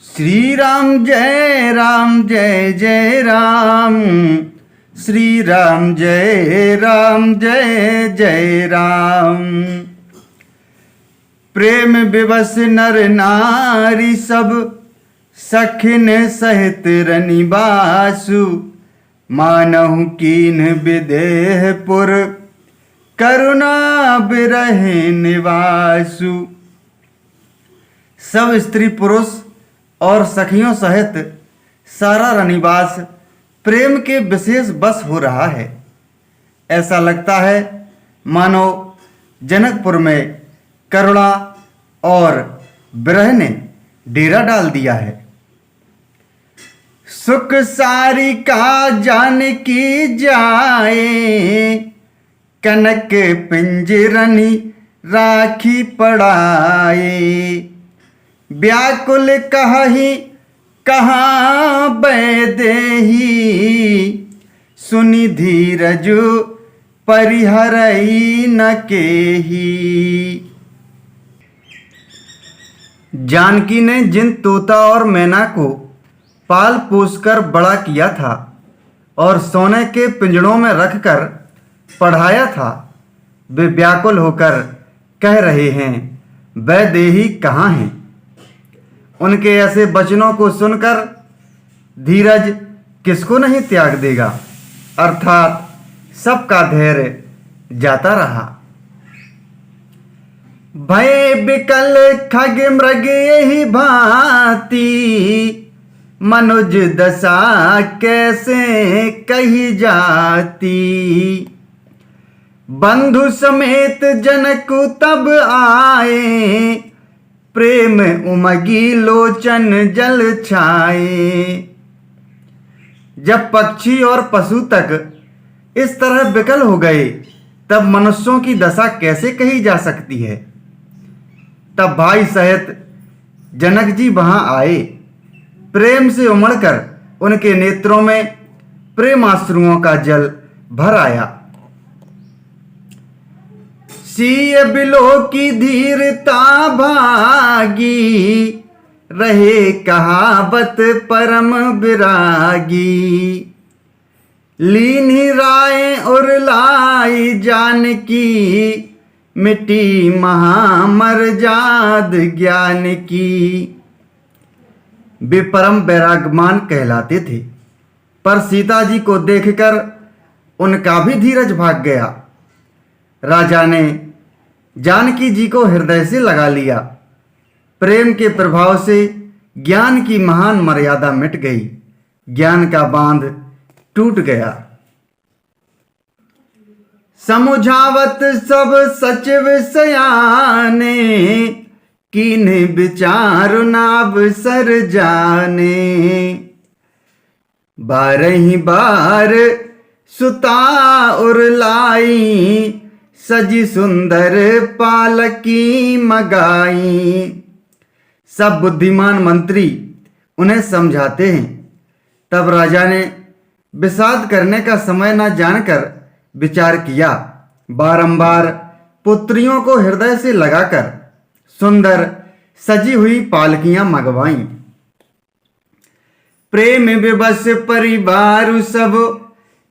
श्री राम जय जय राम। श्री राम जय जय राम। प्रेम विवश नर नारी सब सखिन सहित रनिबासु। मानहु कीन विदेहपुर करुणा बिरह निवासु। सब स्त्री पुरुष और सखियों सहित सारा रनिवास प्रेम के विशेष बस हो रहा है। ऐसा लगता है मानो जनकपुर में करुणा और विरह ने डेरा डाल दिया है। सुख सारी का जानकी जाए, कनक पिंजरनी राखी पड़ाए। व्याकुल कहि कहाँ बैदेही, सुनि धीरजु परिहरई न केही। जानकी ने जिन तोता और मैना को पाल पोस कर बड़ा किया था और सोने के पिंजड़ों में रखकर पढ़ाया था, वे व्याकुल होकर कह रहे हैं वैदेही कहाँ हैं। उनके ऐसे वचनों को सुनकर धीरज किसको नहीं त्याग देगा, अर्थात सबका धैर्य जाता रहा। भय बिकल खग मृग यही भांति, मनुज दशा कैसे कही जाती। बंधु समेत जनक तब आए, प्रेम उमगी लोचन जल छाए। जब पक्षी और पशु तक इस तरह विकल हो गए, तब मनुष्यों की दशा कैसे कही जा सकती है। तब भाई सहित जनक जी वहां आए। प्रेम से उमड़कर उनके नेत्रों में प्रेमाश्रुओं का जल भर आया। सीय बिलो की धीरता भागी, रहे कहावत परम विरागी। लीन्ही राय और लाई जानकी, मिटी महामर्याद ज्ञान की। वे परम वैराग्यमान कहलाते थे, पर सीता जी को देखकर उनका भी धीरज भाग गया। राजा ने जानकी जी को हृदय से लगा लिया। प्रेम के प्रभाव से ज्ञान की महान मर्यादा मिट गई, ज्ञान का बांध टूट गया। समुझावत सब सचिव सयाने, कीन विचार नाव सर जाने। बारही बार सुता उर लाई, सजी सुंदर पालकी मगाई। सब बुद्धिमान मंत्री उन्हें समझाते हैं। तब राजा ने विषाद करने का समय न जानकर विचार किया। बारंबार पुत्रियों को हृदय से लगाकर सुंदर सजी हुई पालकियां मंगवाईं। प्रेम विवश परिवार सब,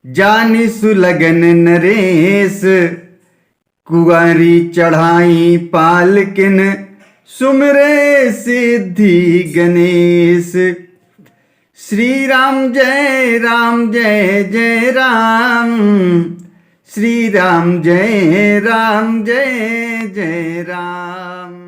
जानी सुलगन नरेश। कुंवारी चढ़ाई पालकिन, सुमरे सिद्धि गणेश। श्री राम जय जय राम। श्री राम जय जय राम।